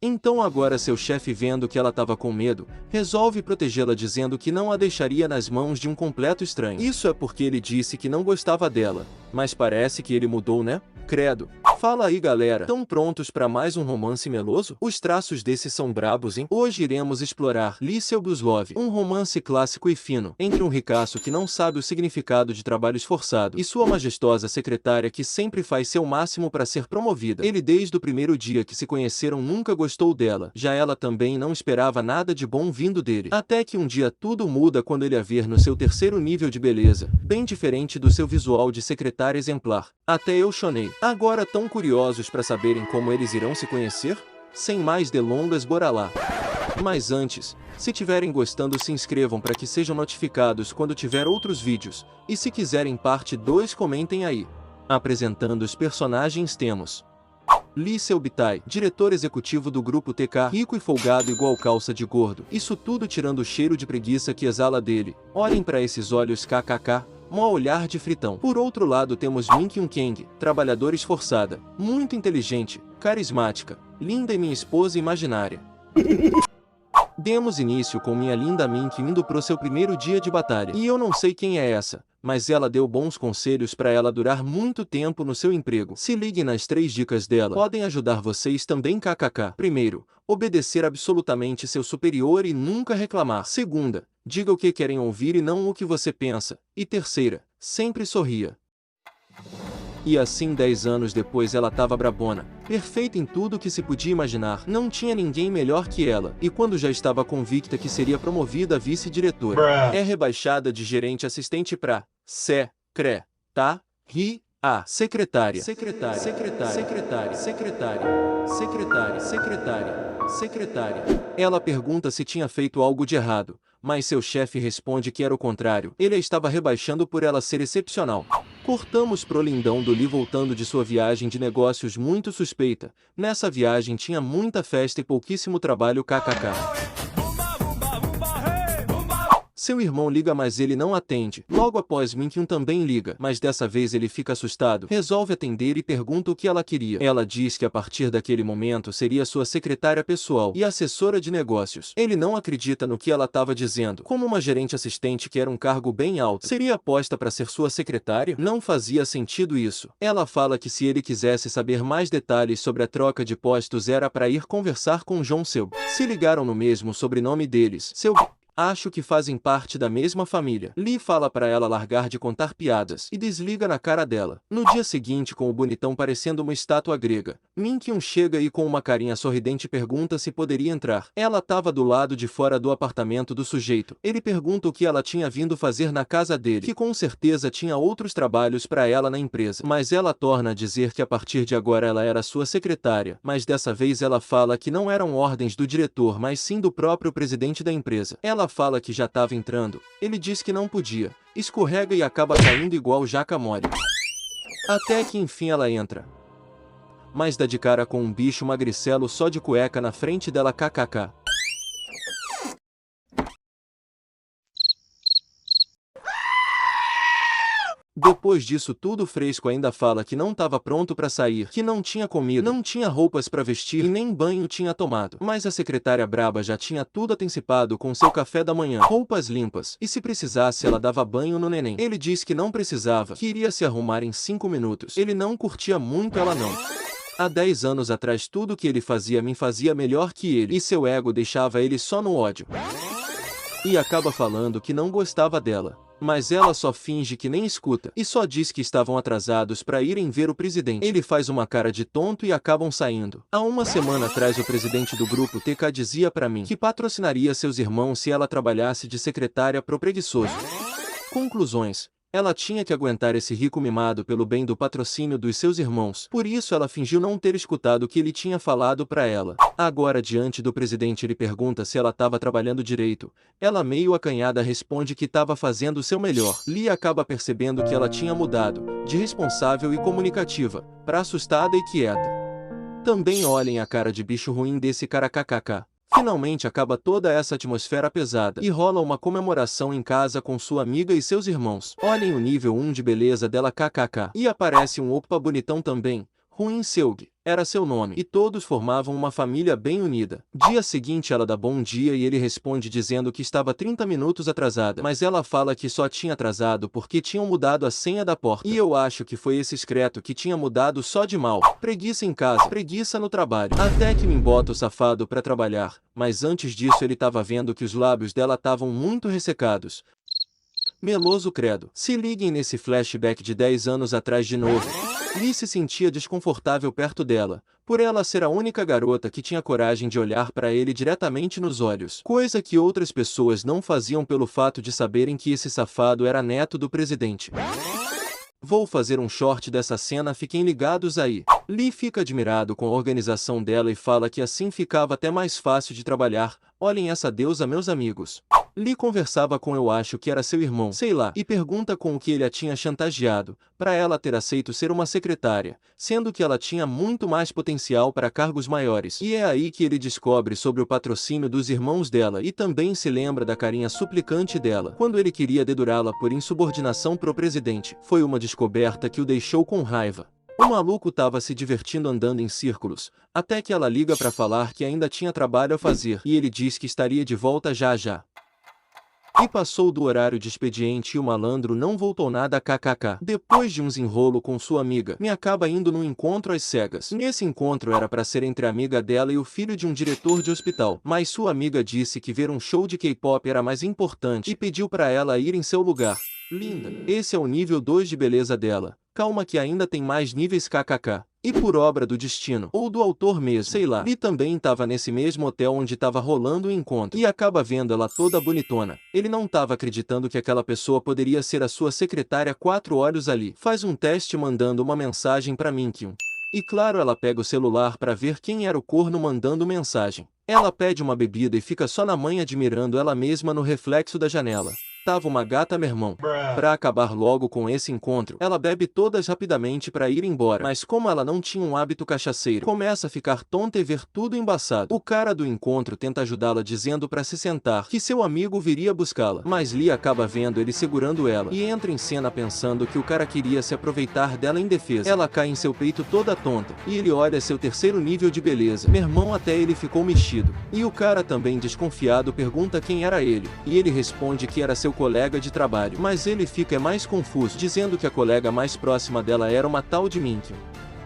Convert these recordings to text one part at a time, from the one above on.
Então agora seu chefe, vendo que ela estava com medo, resolve protegê-la dizendo que não a deixaria nas mãos de um completo estranho. Isso é porque ele disse que não gostava dela, mas parece que ele mudou, né? Credo. Fala aí, galera, tão prontos para mais um romance meloso? Os traços desse são brabos, hein? Hoje iremos explorar Lee Seu Blues Love, um romance clássico e fino, entre um ricaço que não sabe o significado de trabalho esforçado e sua majestosa secretária que sempre faz seu máximo para ser promovida. Ele desde o primeiro dia que se conheceram nunca gostou dela, já ela também não esperava nada de bom vindo dele. Até que um dia tudo muda quando ele a ver no seu terceiro nível de beleza, bem diferente do seu visual de secretária exemplar. Até eu chonei. Agora tão curiosos para saberem como eles irão se conhecer? Sem mais delongas, bora lá! Mas antes, se tiverem gostando, se inscrevam para que sejam notificados quando tiver outros vídeos, e se quiserem parte 2 comentem aí. Apresentando os personagens temos Lee Seung-tae, diretor executivo do grupo TK, rico e folgado igual calça de gordo, isso tudo tirando o cheiro de preguiça que exala dele. Olhem para esses olhos kkk. Mó olhar de fritão. Por outro lado temos Min Kyung Kang, trabalhadora esforçada, muito inteligente, carismática, linda e minha esposa imaginária. Demos início com minha linda Min Kyung indo pro seu primeiro dia de batalha. E eu não sei quem é essa, mas ela deu bons conselhos para ela durar muito tempo no seu emprego. Se liguem nas 3 dicas dela, podem ajudar vocês também kkk. Primeiro, obedecer absolutamente seu superior e nunca reclamar. Segunda, diga o que querem ouvir e não o que você pensa. E terceira, sempre sorria. E assim 10 anos depois ela tava brabona, perfeita em tudo que se podia imaginar, não tinha ninguém melhor que ela, e quando já estava convicta que seria promovida a vice-diretora, é rebaixada de gerente assistente pra secretária. Ela pergunta se tinha feito algo de errado, mas seu chefe responde que era o contrário, ele a estava rebaixando por ela ser excepcional. Cortamos pro lindão do Lee voltando de sua viagem de negócios muito suspeita. Nessa viagem tinha muita festa e pouquíssimo trabalho kkk. Seu irmão liga, mas ele não atende. Logo após, Min Kyung também liga, mas dessa vez ele fica assustado, resolve atender e pergunta o que ela queria. Ela diz que a partir daquele momento seria sua secretária pessoal e assessora de negócios. Ele não acredita no que ela estava dizendo. Como uma gerente assistente que era um cargo bem alto, seria posta para ser sua secretária? Não fazia sentido isso. Ela fala que se ele quisesse saber mais detalhes sobre a troca de postos era para ir conversar com Jong Seung. Se ligaram no mesmo sobrenome deles, Seung. Acho que fazem parte da mesma família. Lee fala para ela largar de contar piadas e desliga na cara dela. No dia seguinte, com o bonitão parecendo uma estátua grega, Min Kyung chega e com uma carinha sorridente pergunta se poderia entrar. Ela tava do lado de fora do apartamento do sujeito. Ele pergunta o que ela tinha vindo fazer na casa dele, que com certeza tinha outros trabalhos para ela na empresa. Mas ela torna a dizer que a partir de agora ela era sua secretária, mas dessa vez ela fala que não eram ordens do diretor, mas sim do próprio presidente da empresa. Ela fala que já estava entrando, ele diz que não podia, escorrega e acaba caindo igual jaca mole. Até que enfim ela entra, mas dá de cara com um bicho magricelo só de cueca na frente dela kkk. Depois disso tudo fresco ainda fala que não estava pronto para sair, que não tinha comido, não tinha roupas para vestir e nem banho tinha tomado. Mas a secretária braba já tinha tudo antecipado com seu café da manhã, roupas limpas, e se precisasse ela dava banho no neném. Ele disse que não precisava, que iria se arrumar em 5 minutos. Ele não curtia muito ela não. Há 10 anos atrás tudo que ele fazia me fazia melhor que ele, e seu ego deixava ele só no ódio. E acaba falando que não gostava dela. Mas ela só finge que nem escuta, e só diz que estavam atrasados para irem ver o presidente. Ele faz uma cara de tonto e acabam saindo. Há uma semana atrás o presidente do grupo TK dizia para mim que patrocinaria seus irmãos se ela trabalhasse de secretária pro preguiçoso. Conclusões. Ela tinha que aguentar esse rico mimado pelo bem do patrocínio dos seus irmãos. Por isso ela fingiu não ter escutado o que ele tinha falado para ela. Agora diante do presidente ele pergunta se ela estava trabalhando direito. Ela meio acanhada responde que estava fazendo o seu melhor. Lee acaba percebendo que ela tinha mudado, de responsável e comunicativa, para assustada e quieta. Também olhem a cara de bicho ruim desse cara kkk. Finalmente acaba toda essa atmosfera pesada e rola uma comemoração em casa com sua amiga e seus irmãos. Olhem o nível 1 de beleza dela kkk. E aparece um opa bonitão também, Ruin Seung era seu nome, e todos formavam uma família bem unida. Dia seguinte ela dá bom dia e ele responde dizendo que estava 30 minutos atrasada, mas ela fala que só tinha atrasado porque tinham mudado a senha da porta. E eu acho que foi esse excreto que tinha mudado só de mal. Preguiça em casa, preguiça no trabalho. Até que me embota o safado pra trabalhar, mas antes disso ele tava vendo que os lábios dela estavam muito ressecados. Meloso credo. Se liguem nesse flashback de 10 anos atrás de novo. Lee se sentia desconfortável perto dela, por ela ser a única garota que tinha coragem de olhar para ele diretamente nos olhos, coisa que outras pessoas não faziam pelo fato de saberem que esse safado era neto do presidente. Vou fazer um short dessa cena, fiquem ligados aí. Lee fica admirado com a organização dela e fala que assim ficava até mais fácil de trabalhar. Olhem essa deusa, meus amigos. Lee conversava com eu acho que era seu irmão, sei lá, e pergunta com o que ele a tinha chantageado, para ela ter aceito ser uma secretária, sendo que ela tinha muito mais potencial para cargos maiores. E é aí que ele descobre sobre o patrocínio dos irmãos dela e também se lembra da carinha suplicante dela, quando ele queria dedurá-la por insubordinação pro presidente. Foi uma descoberta que o deixou com raiva. O maluco tava se divertindo andando em círculos, até que ela liga para falar que ainda tinha trabalho a fazer, e ele diz que estaria de volta já já. E passou do horário de expediente e o malandro não voltou nada kkk. Depois de uns enrolo com sua amiga, me acaba indo num encontro às cegas. Nesse encontro era para ser entre a amiga dela e o filho de um diretor de hospital, mas sua amiga disse que ver um show de K-pop era mais importante e pediu para ela ir em seu lugar. Linda. Esse é o nível 2 de beleza dela. Calma que ainda tem mais níveis kkk. E por obra do destino, ou do autor mesmo, sei lá, Lee também tava nesse mesmo hotel onde tava rolando o encontro, e acaba vendo ela toda bonitona. Ele não tava acreditando que aquela pessoa poderia ser a sua secretária 4 olhos ali. Faz um teste mandando uma mensagem pra Minkyun. E claro, ela pega o celular pra ver quem era o corno mandando mensagem. Ela pede uma bebida e fica só na manha admirando ela mesma no reflexo da janela. Tava uma gata, meu irmão. Pra acabar logo com esse encontro, ela bebe todas rapidamente pra ir embora. Mas como ela não tinha um hábito cachaceiro, começa a ficar tonta e ver tudo embaçado. O cara do encontro tenta ajudá-la dizendo pra se sentar, que seu amigo viria buscá-la. Mas Lee acaba vendo ele segurando ela, e entra em cena pensando que o cara queria se aproveitar dela em defesa. Ela cai em seu peito toda tonta, e ele olha seu terceiro nível de beleza. Meu irmão, até ele ficou mexido. E o cara também desconfiado pergunta quem era ele, e ele responde que era seu colega de trabalho, mas ele fica mais confuso, dizendo que a colega mais próxima dela era uma tal de Minkyun.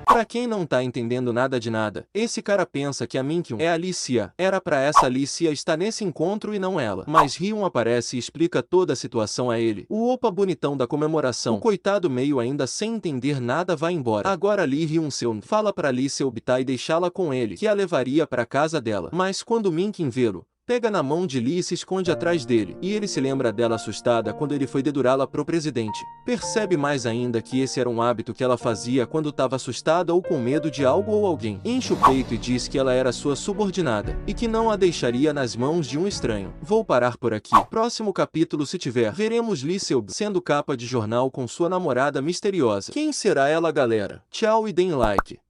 Pra quem não tá entendendo nada de nada, esse cara pensa que a Minkyun é a Alicia. Era pra essa Alicia estar nesse encontro e não ela. Mas Hyun aparece e explica toda a situação a ele. O opa bonitão da comemoração. O coitado meio ainda sem entender nada vai embora. Agora Lee Hyun-seul fala pra Alicia optar e deixá-la com ele, que a levaria pra casa dela. Mas quando Minkyun vê-lo, pega na mão de Lee e se esconde atrás dele, e ele se lembra dela assustada quando ele foi dedurá-la pro presidente. Percebe mais ainda que esse era um hábito que ela fazia quando estava assustada ou com medo de algo ou alguém. Enche o peito e diz que ela era sua subordinada, e que não a deixaria nas mãos de um estranho. Vou parar por aqui. Próximo capítulo, se tiver, veremos Lee Seung sendo capa de jornal com sua namorada misteriosa. Quem será ela, galera? Tchau e deem like.